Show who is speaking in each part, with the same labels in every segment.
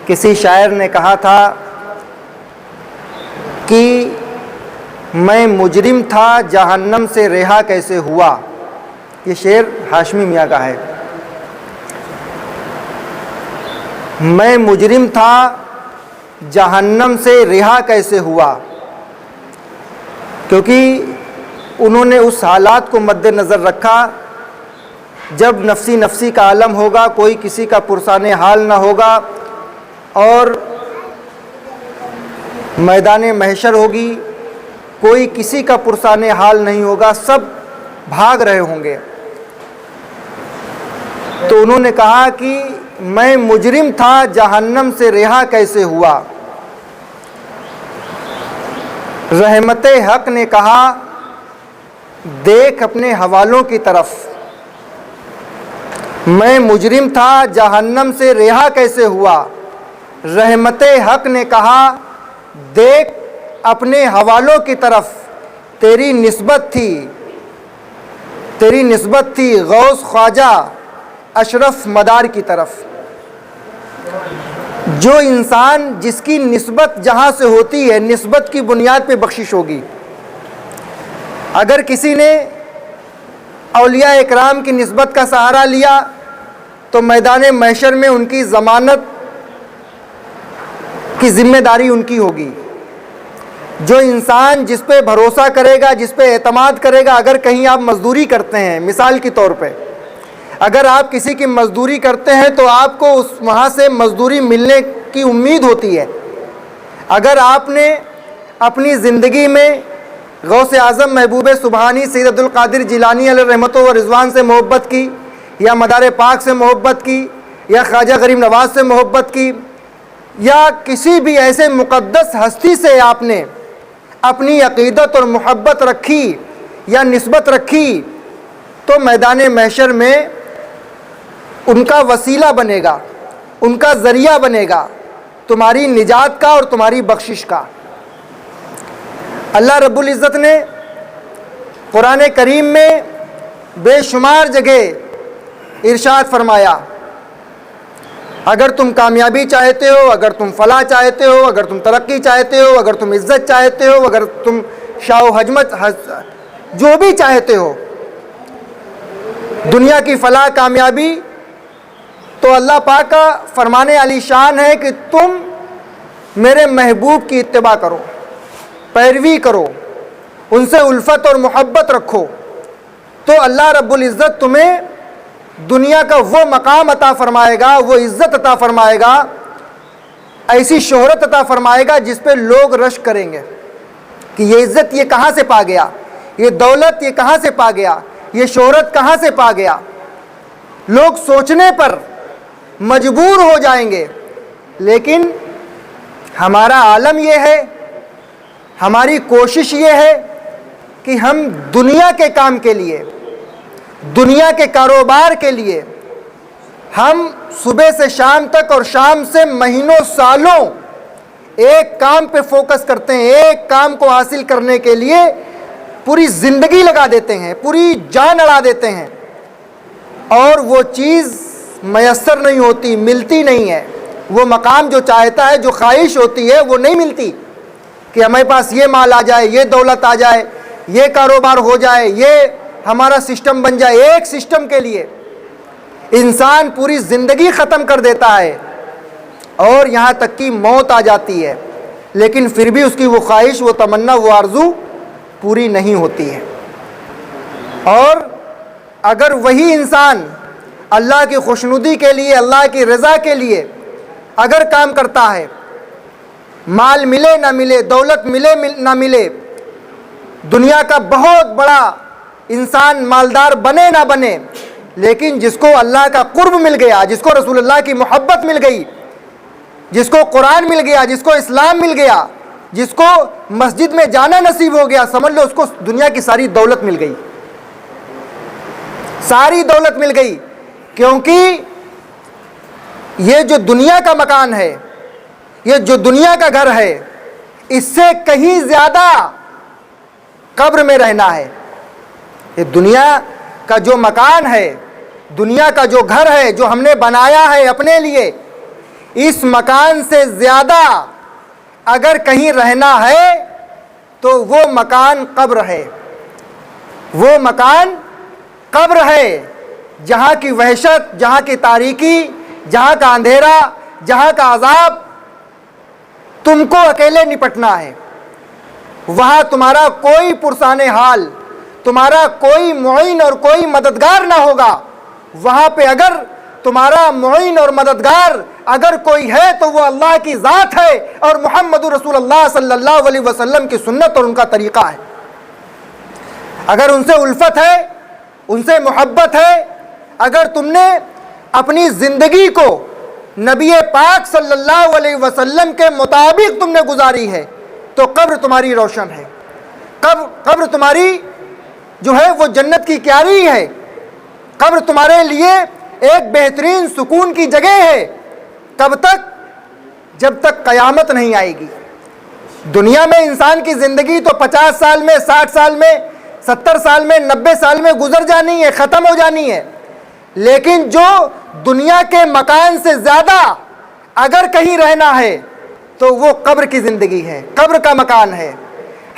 Speaker 1: کسی شاعر نے کہا تھا کہ میں مجرم تھا جہنم سے رہا کیسے ہوا. یہ شعر ہاشمی میاں کا ہے. میں مجرم تھا جہنم سے رہا کیسے ہوا، کیونکہ انہوں نے اس حالات کو مد نظر رکھا جب نفسی نفسی کا عالم ہوگا، کوئی کسی کا پرسان حال نہ ہوگا، اور میدان محشر ہوگی، کوئی کسی کا پرسان حال نہیں ہوگا، سب بھاگ رہے ہوں گے. تو انہوں نے کہا کہ میں مجرم تھا جہنم سے رہا کیسے ہوا. رحمت حق نے کہا دیکھ اپنے حوالوں کی طرف. میں مجرم تھا جہنم سے رہا کیسے ہوا. رحمت حق نے کہا دیکھ اپنے حوالوں کی طرف. تیری نسبت تھی غوث خواجہ اشرف مدار کی طرف. جو انسان جس کی نسبت جہاں سے ہوتی ہے، نسبت کی بنیاد پہ بخشش ہوگی. اگر کسی نے اولیاء اکرام کی نسبت کا سہارا لیا تو میدان محشر میں ان کی ضمانت کی ذمہ داری ان کی ہوگی. جو انسان جس پہ بھروسہ کرے گا، جس پہ اعتماد کرے گا، اگر کہیں آپ مزدوری کرتے ہیں، مثال کے طور پہ اگر آپ کسی کی مزدوری کرتے ہیں تو آپ کو وہاں سے مزدوری ملنے کی امید ہوتی ہے. اگر آپ نے اپنی زندگی میں غوث اعظم محبوب سبحانی سید عبد القادر جیلانی علیہ رحمت و رضوان سے محبت کی، یا مدار پاک سے محبت کی، یا خواجہ غریب نواز سے محبت کی، یا کسی بھی ایسے مقدس ہستی سے آپ نے اپنی عقیدت اور محبت رکھی یا نسبت رکھی، تو میدان محشر میں ان کا وسیلہ بنے گا، ان کا ذریعہ بنے گا تمہاری نجات کا اور تمہاری بخشش کا. اللہ رب العزت نے قرآن کریم میں بے شمار جگہ ارشاد فرمایا اگر تم کامیابی چاہتے ہو، اگر تم فلاح چاہتے ہو، اگر تم ترقی چاہتے ہو، اگر تم عزت چاہتے ہو، اگر تم شاہ و حجمت جو بھی چاہتے ہو، دنیا کی فلاح کامیابی، تو اللہ پاک کا فرمانے علی شان ہے کہ تم میرے محبوب کی اتباع کرو، پیروی کرو، ان سے الفت اور محبت رکھو، تو اللہ رب العزت تمہیں دنیا کا وہ مقام عطا فرمائے گا، وہ عزت عطا فرمائے گا، ایسی شہرت عطا فرمائے گا جس پہ لوگ رشک کریں گے کہ یہ عزت یہ کہاں سے پا گیا، یہ دولت یہ کہاں سے پا گیا، یہ شہرت کہاں سے پا گیا. لوگ سوچنے پر مجبور ہو جائیں گے. لیکن ہمارا عالم یہ ہے، ہماری کوشش یہ ہے کہ ہم دنیا کے کام کے لیے، دنیا کے کاروبار کے لیے، ہم صبح سے شام تک اور شام سے مہینوں سالوں ایک کام پہ فوکس کرتے ہیں، ایک کام کو حاصل کرنے کے لیے پوری زندگی لگا دیتے ہیں، پوری جان اڑا دیتے ہیں، اور وہ چیز میسر نہیں ہوتی، ملتی نہیں ہے. وہ مقام جو چاہتا ہے، جو خواہش ہوتی ہے، وہ نہیں ملتی کہ ہمارے پاس یہ مال آ جائے، یہ دولت آ جائے، یہ کاروبار ہو جائے، یہ ہمارا سسٹم بن جائے. ایک سسٹم کے لیے انسان پوری زندگی ختم کر دیتا ہے، اور یہاں تک کہ موت آ جاتی ہے، لیکن پھر بھی اس کی وہ خواہش، وہ تمنا، وہ آرزو پوری نہیں ہوتی ہے. اور اگر وہی انسان اللہ کی خوشنودی کے لیے، اللہ کی رضا کے لیے اگر کام کرتا ہے، مال ملے نہ ملے، دولت ملے نہ ملے، دنیا کا بہت بڑا انسان مالدار بنے نہ بنے، لیکن جس کو اللہ کا قرب مل گیا، جس کو رسول اللہ کی محبت مل گئی، جس کو قرآن مل گیا، جس کو اسلام مل گیا، جس کو مسجد میں جانا نصیب ہو گیا، سمجھ لو اس کو دنیا کی ساری دولت مل گئی، ساری دولت مل گئی. کیونکہ یہ جو دنیا کا مکان ہے، یہ جو دنیا کا گھر ہے، اس سے کہیں زیادہ قبر میں رہنا ہے. یہ دنیا کا جو مکان ہے، دنیا کا جو گھر ہے، جو ہم نے بنایا ہے اپنے لیے، اس مکان سے زیادہ اگر کہیں رہنا ہے تو وہ مکان قبر ہے، وہ مکان قبر ہے، جہاں کی وحشت، جہاں کی تاریکی، جہاں کا اندھیرا، جہاں کا عذاب تم کو اکیلے نپٹنا ہے۔ وہاں تمہارا کوئی پرسان حال، تمہارا کوئی معین اور کوئی مددگار نہ ہوگا۔ وہاں پہ اگر تمہارا معین اور مددگار اگر کوئی ہے تو وہ اللہ کی ذات ہے اور محمد رسول اللہ صلی اللہ علیہ وسلم کی سنت اور ان کا طریقہ ہے۔ اگر ان سے الفت ہے، ان سے محبت ہے، اگر تم نے اپنی زندگی کو نبی پاک صلی اللہ علیہ وسلم کے مطابق تم نے گزاری ہے تو قبر تمہاری روشن ہے، قبر تمہاری جو ہے وہ جنت کی کیاری ہے، قبر تمہارے لیے ایک بہترین سکون کی جگہ ہے۔ کب تک؟ جب تک قیامت نہیں آئے گی۔ دنیا میں انسان کی زندگی تو 50 سال میں، 60 سال میں، 70 سال میں، 90 سال میں گزر جانی ہے، ختم ہو جانی ہے، لیکن جو دنیا کے مکان سے زیادہ اگر کہیں رہنا ہے تو وہ قبر کی زندگی ہے، قبر کا مکان ہے۔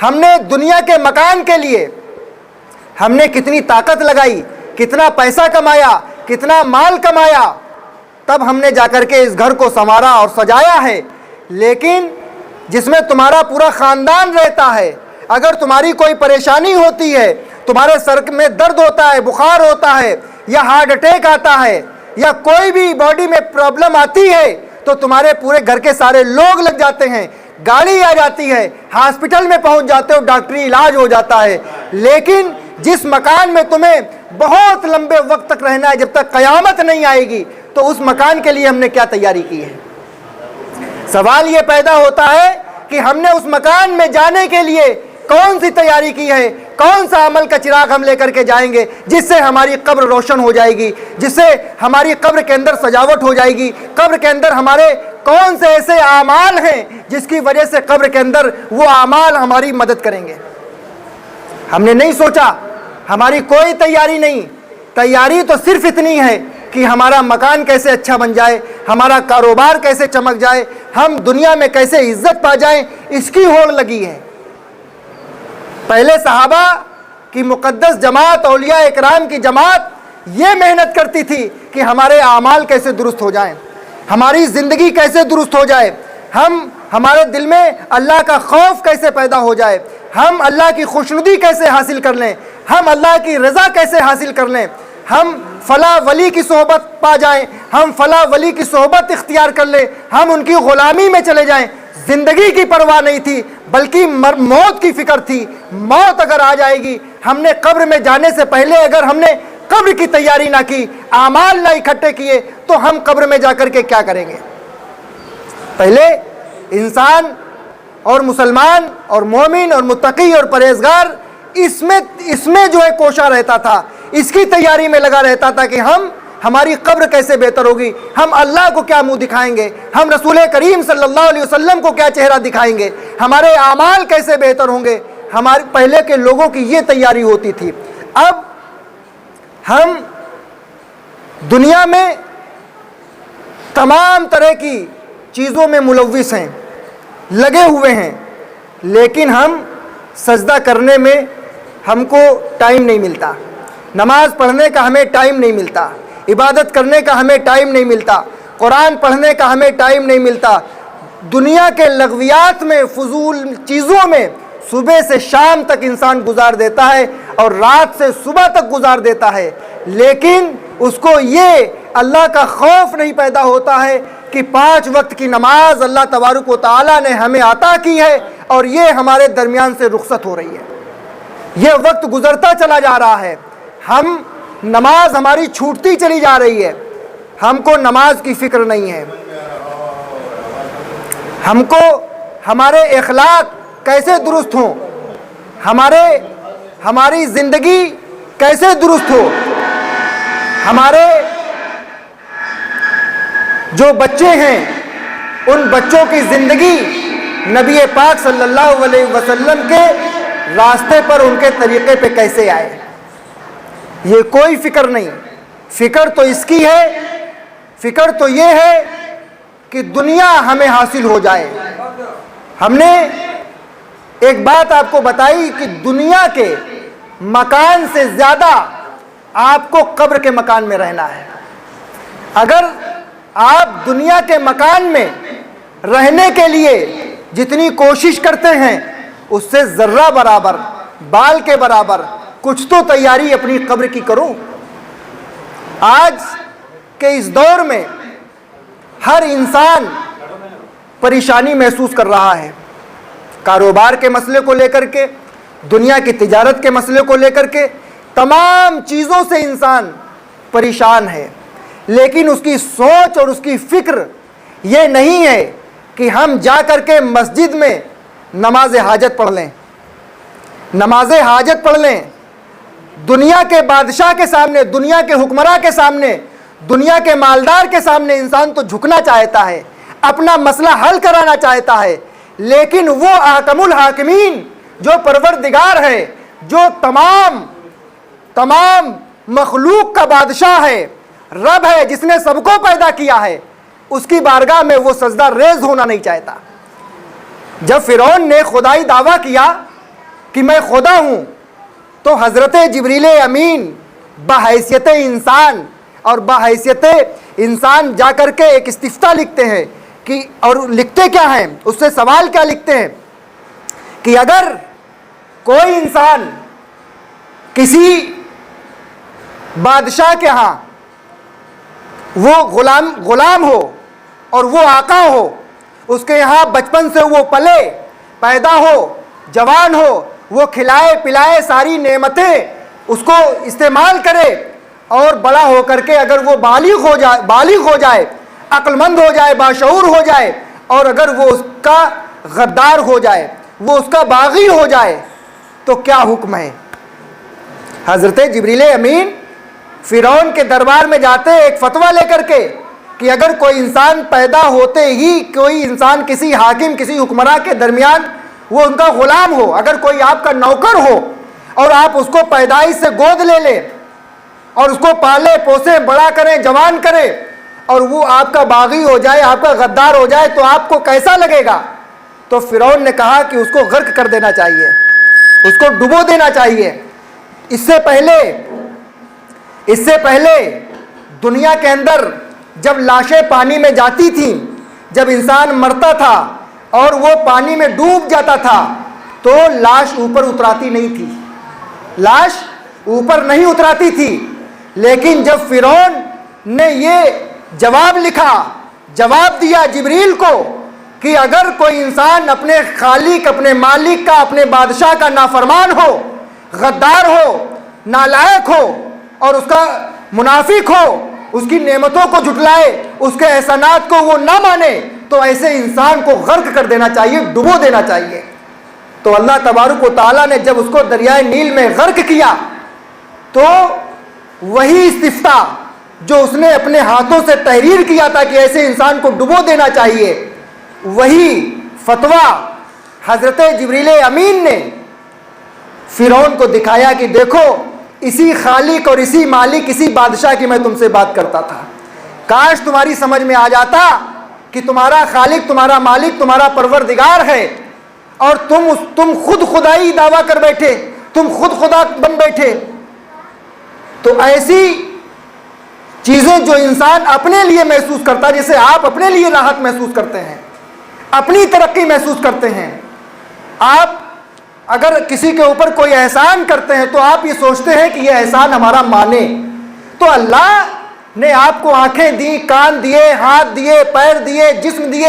Speaker 1: ہم نے دنیا کے مکان کے لیے ہم نے کتنی طاقت لگائی، کتنا پیسہ کمایا، کتنا مال کمایا، تب ہم نے جا کر کے اس گھر کو سنوارا اور سجایا ہے، لیکن جس میں تمہارا پورا خاندان رہتا ہے، اگر تمہاری کوئی پریشانی ہوتی ہے، تمہارے سر میں درد ہوتا ہے، بخار ہوتا ہے، یا ہارٹ اٹیک آتا ہے، یا کوئی بھی باڈی میں پرابلم آتی ہے تو تمہارے پورے گھر کے سارے لوگ لگ جاتے ہیں، گاڑی آ جاتی ہے، ہاسپٹل میں پہنچ جاتے ہو، ڈاکٹری علاج ہو جاتا ہے۔ لیکن جس مکان میں تمہیں بہت لمبے وقت تک رہنا ہے، جب تک قیامت نہیں آئے گی، تو اس مکان کے لیے ہم نے کیا تیاری کی ہے؟ سوال یہ پیدا ہوتا ہے کہ ہم نے اس مکان میں جانے کے لیے کون سی تیاری کی ہے، کون سا عمل کا چراغ ہم لے کر کے جائیں گے جس سے ہماری قبر روشن ہو جائے گی، جس سے ہماری قبر کے اندر سجاوٹ ہو جائے گی، قبر کے اندر ہمارے کون سے ایسے اعمال ہیں جس کی وجہ سے قبر کے اندر وہ اعمال ہماری مدد کریں گے۔ ہم نے نہیں سوچا، ہماری کوئی تیاری نہیں۔ تیاری تو صرف اتنی ہے کہ ہمارا مکان کیسے اچھا بن جائے، ہمارا کاروبار کیسے چمک جائے، ہم دنیا میں کیسے عزت پا جائیں، اس کی ہوڑ لگی ہے۔ پہلے صحابہ کی مقدس جماعت، اولیاء اکرام کی جماعت یہ محنت کرتی تھی کہ ہمارے اعمال کیسے درست ہو جائیں، ہماری زندگی کیسے درست ہو جائے، ہمارے دل میں اللہ کا خوف کیسے پیدا ہو جائے، ہم اللہ کی خوشنودی کیسے حاصل کر لیں، ہم اللہ کی رضا کیسے حاصل کر لیں، ہم فلاں ولی کی صحبت پا جائیں، ہم فلاں ولی کی صحبت اختیار کر لیں، ہم ان کی غلامی میں چلے جائیں۔ زندگی کی پرواہ نہیں تھی، بلکہ موت کی فکر تھی۔ موت اگر آ جائے گی، ہم نے قبر میں جانے سے پہلے اگر ہم نے قبر کی تیاری نہ کی، اعمال نہ اکٹھے کیے، تو ہم قبر میں جا کر کے کیا کریں گے؟ پہلے انسان اور مسلمان اور مومن اور متقی اور پرہیزگار اس میں جو ہے کوشاں رہتا تھا، اس کی تیاری میں لگا رہتا تھا کہ ہماری قبر کیسے بہتر ہوگی، ہم اللہ کو کیا منہ دکھائیں گے، ہم رسول کریم صلی اللہ علیہ وسلم کو کیا چہرہ دکھائیں گے، ہمارے اعمال کیسے بہتر ہوں گے۔ ہمارے پہلے کے لوگوں کی یہ تیاری ہوتی تھی۔ اب ہم دنیا میں تمام طرح کی چیزوں میں ملوث ہیں، لگے ہوئے ہیں، لیکن ہم سجدہ کرنے میں ہم کو ٹائم نہیں ملتا، نماز پڑھنے کا ہمیں ٹائم نہیں ملتا، عبادت کرنے کا ہمیں ٹائم نہیں ملتا، قرآن پڑھنے کا ہمیں ٹائم نہیں ملتا۔ دنیا کے لغویات میں، فضول چیزوں میں صبح سے شام تک انسان گزار دیتا ہے اور رات سے صبح تک گزار دیتا ہے، لیکن اس کو یہ اللہ کا خوف نہیں پیدا ہوتا ہے کہ 5 وقت کی نماز اللہ تبارک و تعالیٰ نے ہمیں عطا کی ہے اور یہ ہمارے درمیان سے رخصت ہو رہی ہے، یہ وقت گزرتا چلا جا رہا ہے، نماز ہماری چھوٹتی چلی جا رہی ہے، ہم کو نماز کی فکر نہیں ہے، ہم کو ہمارے اخلاق کیسے درست ہوں، ہماری زندگی کیسے درست ہو، ہمارے جو بچے ہیں ان بچوں کی زندگی نبی پاک صلی اللہ علیہ وسلم کے راستے پر، ان کے طریقے پہ کیسے آئے، یہ کوئی فکر نہیں۔ فکر تو اس کی ہے، فکر تو یہ ہے کہ دنیا ہمیں حاصل ہو جائے۔ ہم نے ایک بات آپ کو بتائی کہ دنیا کے مکان سے زیادہ آپ کو قبر کے مکان میں رہنا ہے۔ اگر آپ دنیا کے مکان میں رہنے کے لیے جتنی کوشش کرتے ہیں اس سے ذرہ برابر، بال کے برابر کچھ تو تیاری اپنی قبر کی کرو۔ آج کے اس دور میں ہر انسان پریشانی محسوس کر رہا ہے، کاروبار کے مسئلے کو لے کر کے، دنیا کی تجارت کے مسئلے کو لے کر کے، تمام چیزوں سے انسان پریشان ہے، لیکن اس کی سوچ اور اس کی فکر یہ نہیں ہے کہ ہم جا کر کے مسجد میں نماز حاجت پڑھ لیں، نماز حاجت پڑھ لیں۔ دنیا کے بادشاہ کے سامنے، دنیا کے حکمراں کے سامنے، دنیا کے مالدار کے سامنے انسان تو جھکنا چاہتا ہے، اپنا مسئلہ حل کرانا چاہتا ہے، لیکن وہ احکم الحاکمین جو پروردگار ہے، جو تمام مخلوق کا بادشاہ ہے، رب ہے، جس نے سب کو پیدا کیا ہے، اس کی بارگاہ میں وہ سجدہ ریز ہونا نہیں چاہتا۔ جب فرعون نے خدائی دعویٰ کیا کہ میں خدا ہوں، تو حضرت جبریل امین بحیثیت انسان اور بحیثیت انسان جا کر کے ایک استفتاء لکھتے ہیں کہ، اور لکھتے کیا ہیں، اس سے سوال کیا لکھتے ہیں کہ اگر کوئی انسان کسی بادشاہ کے ہاں وہ غلام ہو اور وہ آقا ہو، اس کے یہاں بچپن سے وہ پلے پیدا ہو، جوان ہو، وہ کھلائے پلائے ساری نعمتیں اس کو استعمال کرے، اور بڑا ہو کر کے اگر وہ بالغ ہو جائے، عقل مند ہو جائے، باشعور ہو جائے، اور اگر وہ اس کا غدار ہو جائے، وہ اس کا باغی ہو جائے، تو کیا حکم ہے؟ حضرت جبریل امین فرعون کے دربار میں جاتے ایک فتویٰ لے کر کے کہ اگر کوئی انسان پیدا ہوتے ہی کوئی انسان کسی حاکم، کسی حکمراں کے درمیان وہ ان کا غلام ہو، اگر کوئی آپ کا نوکر ہو اور آپ اس کو پیدائش سے گود لے لیں اور اس کو پالے پوسے بڑا کریں، جوان کریں، اور وہ آپ کا باغی ہو جائے، آپ کا غدار ہو جائے، تو آپ کو کیسا لگے گا؟ تو فرعون نے کہا کہ اس کو غرق کر دینا چاہیے، اس کو ڈبو دینا چاہیے۔ اس سے پہلے دنیا کے اندر جب لاشیں پانی میں جاتی تھیں، جب انسان مرتا تھا اور وہ پانی میں ڈوب جاتا تھا، تو لاش اوپر اتراتی نہیں تھی، لاش اوپر نہیں اتراتی تھی۔ لیکن جب فرعون نے یہ جواب لکھا، جواب دیا جبریل کو کہ اگر کوئی انسان اپنے خالق، اپنے مالک کا، اپنے بادشاہ کا نافرمان ہو، غدار ہو، نالائق ہو، اور اس کا منافق ہو، اس کی نعمتوں کو جھٹلائے، اس کے احسانات کو وہ نہ مانے، تو ایسے انسان کو غرق کر دینا چاہیے، ڈبو دینا چاہیے۔ تو اللہ تبارک و تعالیٰ نے جب اس کو دریائے نیل میں غرق کیا، تو وہی استفتاء جو اس نے اپنے ہاتھوں سے تحریر کیا تھا کہ ایسے انسان کو ڈبو دینا چاہیے، وہی فتویٰ حضرت جبریل امین نے فرعون کو دکھایا کہ دیکھو، اسی خالق اور اسی مالک، اسی بادشاہ کی میں تم سے بات کرتا تھا۔ کاش تمہاری سمجھ میں آ جاتا کہ تمہارا خالق، تمہارا مالک، تمہارا پروردگار ہے، اور تم خود خدائی دعویٰ کر بیٹھے، تم خود خدا بن بیٹھے۔ تو ایسی چیزیں جو انسان اپنے لیے محسوس کرتا ہے، جسے آپ اپنے لیے راحت محسوس کرتے ہیں، اپنی ترقی محسوس کرتے ہیں، آپ اگر کسی کے اوپر کوئی احسان کرتے ہیں تو آپ یہ سوچتے ہیں کہ یہ احسان ہمارا مانے۔ تو اللہ نے آپ کو آنکھیں دی، کان دیے، ہاتھ دیے، پیر دیے، جسم دیے،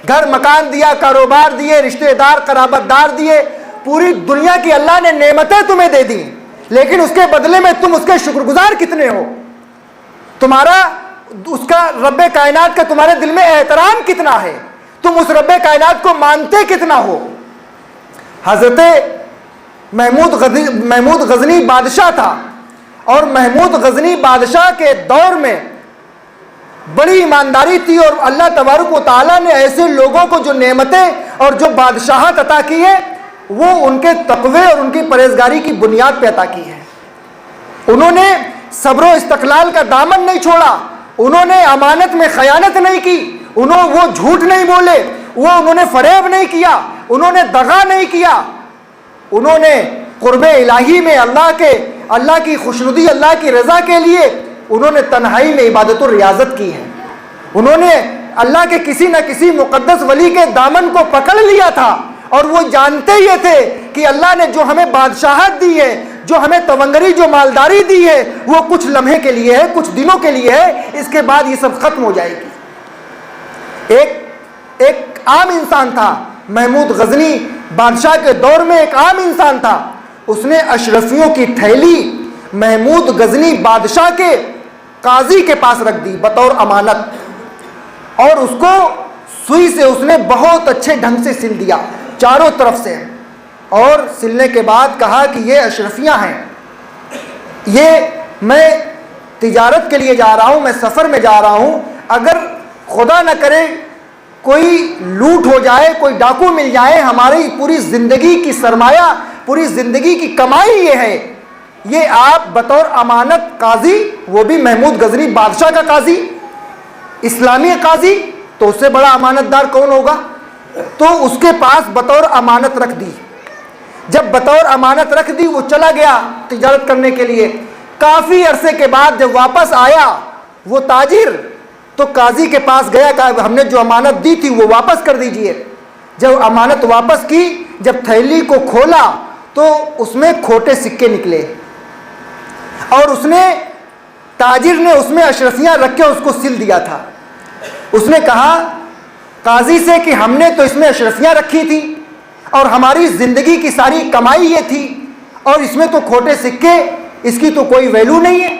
Speaker 1: گھر مکان دیا، کاروبار دیے، رشتہ دار قرابت دار دیے، پوری دنیا کی اللہ نے نعمتیں تمہیں دے دی، لیکن اس کے بدلے میں تم اس کے شکر گزار کتنے ہو؟ تمہارا اس کا رب کائنات کا تمہارے دل میں احترام کتنا ہے؟ تم اس رب کائنات کو مانتے کتنا ہو؟ حضرت محمود غزنی بادشاہ تھا، اور محمود غزنی بادشاہ کے دور میں بڑی ایمانداری تھی، اور اللہ تبارک و تعالیٰ نے ایسے لوگوں کو جو نعمتیں اور جو بادشاہت عطا کی ہے، وہ ان کے تقوی اور ان کی پرہیزگاری کی بنیاد پہ عطا کی ہے۔ انہوں نے صبر و استقلال کا دامن نہیں چھوڑا، انہوں نے امانت میں خیانت نہیں کی، وہ جھوٹ نہیں بولے, انہوں نے فریب نہیں کیا, انہوں نے دغا نہیں کیا, انہوں نے قرب الہی میں اللہ کی خوشنودی, اللہ کی رضا کے لیے انہوں نے تنہائی میں عبادت و ریاضت کی ہے. انہوں نے اللہ کے کسی نہ کسی مقدس ولی کے دامن کو پکڑ لیا تھا, اور وہ جانتے یہ تھے کہ اللہ نے جو ہمیں بادشاہت دی ہے, جو ہمیں تونگری, جو مالداری دی ہے, وہ کچھ لمحے کے لیے ہے, کچھ دنوں کے لیے ہے, اس کے بعد یہ سب ختم ہو جائے گی. ایک عام انسان تھا, محمود غزنی بادشاہ کے دور میں ایک عام انسان تھا, اس نے اشرفیوں کی تھیلی محمود غزنی بادشاہ کے قاضی کے پاس رکھ دی بطور امانت, اور اس کو سوئی سے اس نے بہت اچھے ڈھنگ سے سل دیا چاروں طرف سے, اور سلنے کے بعد کہا کہ یہ اشرفیاں ہیں, یہ میں تجارت کے لیے جا رہا ہوں, میں سفر میں جا رہا ہوں, اگر خدا نہ کرے کوئی لوٹ ہو جائے, کوئی ڈاکو مل جائے, ہماری پوری زندگی کی سرمایہ, پوری زندگی کی کمائی یہ ہے, یہ آپ بطور امانت قاضی, وہ بھی محمود غزنی بادشاہ کا قاضی, اسلامی قاضی, تو اس سے بڑا امانت دار کون ہوگا, تو اس کے پاس بطور امانت رکھ دی. جب بطور امانت رکھ دی وہ چلا گیا تجارت کرنے کے لیے. کافی عرصے کے بعد جب واپس آیا وہ تاجر, تو قاضی کے پاس گیا, کہا ہم نے جو امانت دی تھی وہ واپس کر دیجئے. جب امانت واپس کی, جب تھیلی کو کھولا تو اس میں کھوٹے سکے نکلے, اور اس نے تاجر نے اس میں اشرفیاں رکھ کے اس کو سل دیا تھا. اس نے کہا قاضی سے کہ ہم نے تو اس میں اشرفیاں رکھی تھی, اور ہماری زندگی کی ساری کمائی یہ تھی, اور اس میں تو کھوٹے سکے, اس کی تو کوئی ویلو نہیں ہے.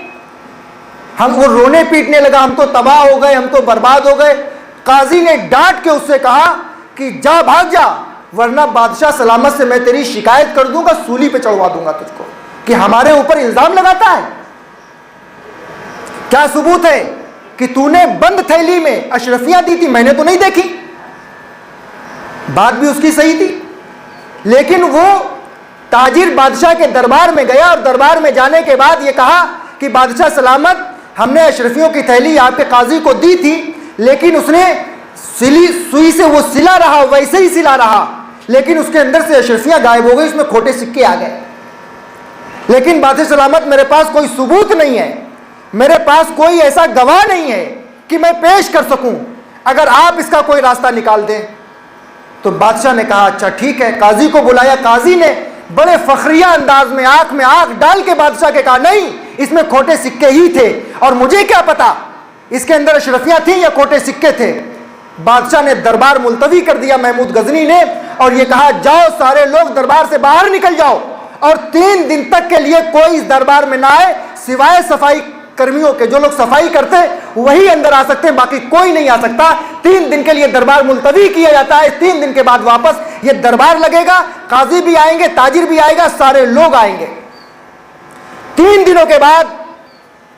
Speaker 1: وہ رونے پیٹنے لگا, ہم تو تباہ ہو گئے, ہم تو برباد ہو گئے. قاضی نے ڈانٹ کے اس سے کہا کہ جا, بھاگ جا, ورنہ بادشاہ سلامت سے میں تیری شکایت کر دوں گا, سولی پہ چڑھوا دوں گا تجھ کو, کہ ہمارے اوپر الزام لگاتا ہے. کیا ثبوت ہے کہ تو نے بند تھیلی میں اشرفیاں دی تھی؟ میں نے تو نہیں دیکھی. بات بھی اس کی صحیح تھی, لیکن وہ تاجر بادشاہ کے دربار میں گیا, اور دربار میں جانے کے بعد یہ کہا کہ بادشاہ سلامت, ہم نے اشرفیوں کی تھیلی آپ کے قاضی کو دی تھی, لیکن اس نے سوئی سے وہ سلا رہا, ویسے ہی سلا رہا, لیکن اس کے اندر سے اشرفیاں غائب ہو گئی, اس میں کھوٹے سکے آ گئے. لیکن بادشاہ سلامت میرے پاس کوئی ثبوت نہیں ہے, میرے پاس کوئی ایسا گواہ نہیں ہے کہ میں پیش کر سکوں, اگر آپ اس کا کوئی راستہ نکال دیں. تو بادشاہ نے کہا اچھا ٹھیک ہے. قاضی کو بلایا, قاضی نے بڑے فخریہ انداز میں آنکھ ڈال کے بادشاہ کے کہا نہیں, اس میں کھوٹے سکے ہی تھے, اور مجھے کیا پتا اس کے اندر اشرفیاں تھیں یا کھوٹے سکے تھے. بادشاہ نے دربار ملتوی کر دیا محمود غزنی نے, اور یہ کہا جاؤ سارے لوگ دربار سے باہر نکل جاؤ, اور 3 دن تک کے لیے کوئی اس دربار میں نہ آئے, سوائے صفائی کرمیوں کے. جو لوگ صفائی کرتے وہی اندر آ سکتے ہیں, باقی کوئی نہیں آ سکتا. 3 دن کے لیے دربار ملتوی کیا جاتا ہے. 3 دن کے بعد واپس یہ دربار لگے گا, قاضی بھی آئیں گے, تاجر بھی آئے گا, سارے لوگ آئیں گے. 3 دنوں کے بعد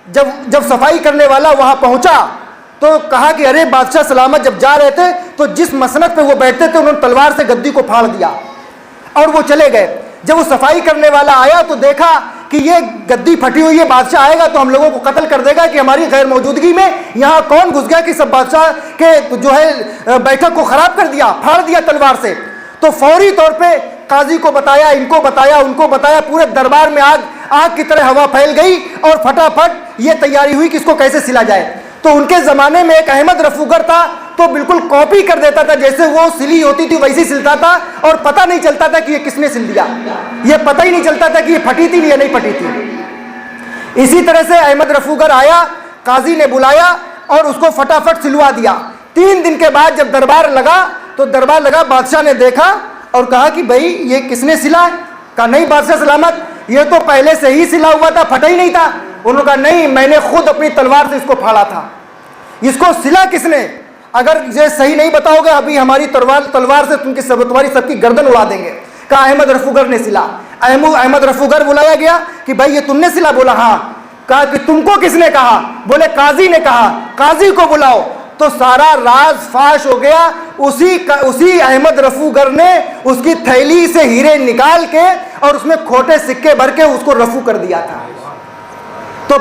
Speaker 1: جب صفائی کرنے والا وہاں پہنچا تو کہا کہ ارے بادشاہ سلامت جب جا رہے تھے تو جس مسند پہ وہ بیٹھتے تھے انہوں نے تلوار سے گدی کو پھاڑ دیا, اور وہ چلے گئے. جب وہ صفائی کرنے والا آیا تو دیکھا کہ یہ گدی پھٹی ہوئی ہے, بادشاہ آئے گا تو ہم لوگوں کو قتل کر دے گا کہ ہماری غیر موجودگی میں یہاں کون گھس گیا کہ سب بادشاہ کے جو ہے بیٹھک کو خراب کر دیا, پھاڑ دیا تلوار سے. تو فوری طور پہ قاضی کو بتایا, ان کو بتایا, ان کو بتایا, پورے دربار میں آگ کی طرح ہوا پھیل گئی, اور پھٹافٹ یہ تیاری ہوئی کہ اس کو کیسے سلا جائے. تو ان کے زمانے میں ایک احمد رفوگر تھا, تو بالکل کاپی کر دیتا تھا, جیسے وہ سلی ہوتی تھی ویسے سلتا تھا, اور پتہ نہیں چلتا تھا کہ یہ کس نے سل دیا, یہ پتہ ہی نہیں چلتا تھا کہ یہ پھٹی تھی یا نہیں پھٹی تھی. اسی طرح سے احمد رفوگر آیا, قاضی نے بلایا اور اس کو فٹافٹ سلوا دیا. 3 دن کے بعد جب دربار لگا, بادشاہ نے دیکھا اور کہا کہ بھائی یہ کس نے سلا ہے؟ کہا نہیں بادشاہ سلامت, یہ تو پہلے سے ہی سلا ہوا تھا, پھٹا ہی نہیں تھا. انہوں نے کہا نہیں, میں نے خود اپنی تلوار سے اس کو پھاڑا تھا. اس کو سلا کس نے؟ اگر یہ صحیح نہیں بتاؤ گے ابھی ہماری تلوار سے تمہاری سب کی گردن اڑا دیں گے. کہا احمد رفوگر نے سلا. احمد رفوگر بلایا گیا کہ بھائی یہ تم نے سلا؟ بولا ہاں. کہا کہ تم کو کس نے کہا؟ بولے قاضی نے کہا. قاضی کو بلاؤ. تو سارا راز فاش ہو گیا. اسی احمد رفوگر نے اس کی تھیلی سے ہیرے نکال کے اور اس میں کھوٹے سکے بھر کے اس کو رفو کر دیا تھا. تو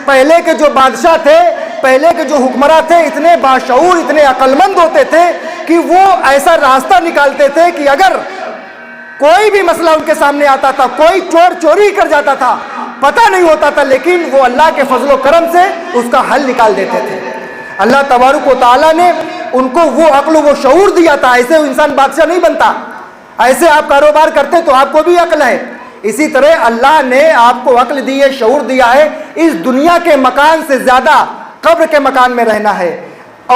Speaker 1: پہلے کے جو بادشاہ تھے پہلے کے جو حکمراں تھے اتنے باشعور، اتنے عقل مند ہوتے تھے کہ وہ ایسا راستہ نکالتے تھے کہ اگر کوئی بھی مسئلہ ان کے سامنے آتا تھا، کوئی چور چوری کر جاتا تھا، پتہ نہیں ہوتا تھا، لیکن وہ اللہ کے فضل و کرم سے اس کا حل نکال دیتے تھے۔ اللہ تبارک و تعالیٰ نے ان کو وہ عقل و وہ شعور دیا تھا۔ ایسے انسان بادشاہ نہیں بنتا، ایسے آپ کاروبار کرتے تو آپ کو بھی عقل ہے، اسی طرح اللہ نے آپ کو عقل دی ہے، شعور دیا ہے۔ اس دنیا کے مکان سے زیادہ قبر کے مکان میں رہنا ہے،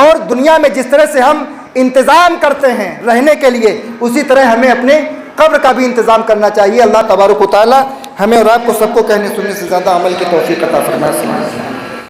Speaker 1: اور دنیا میں جس طرح سے ہم انتظام کرتے ہیں رہنے کے لیے، اسی طرح ہمیں اپنے قبر کا بھی انتظام کرنا چاہیے۔ اللہ تبارک و تعالی ہمیں اور آپ کو سب کو کہنے سننے سے زیادہ عمل کی توفیق عطا فرمائے۔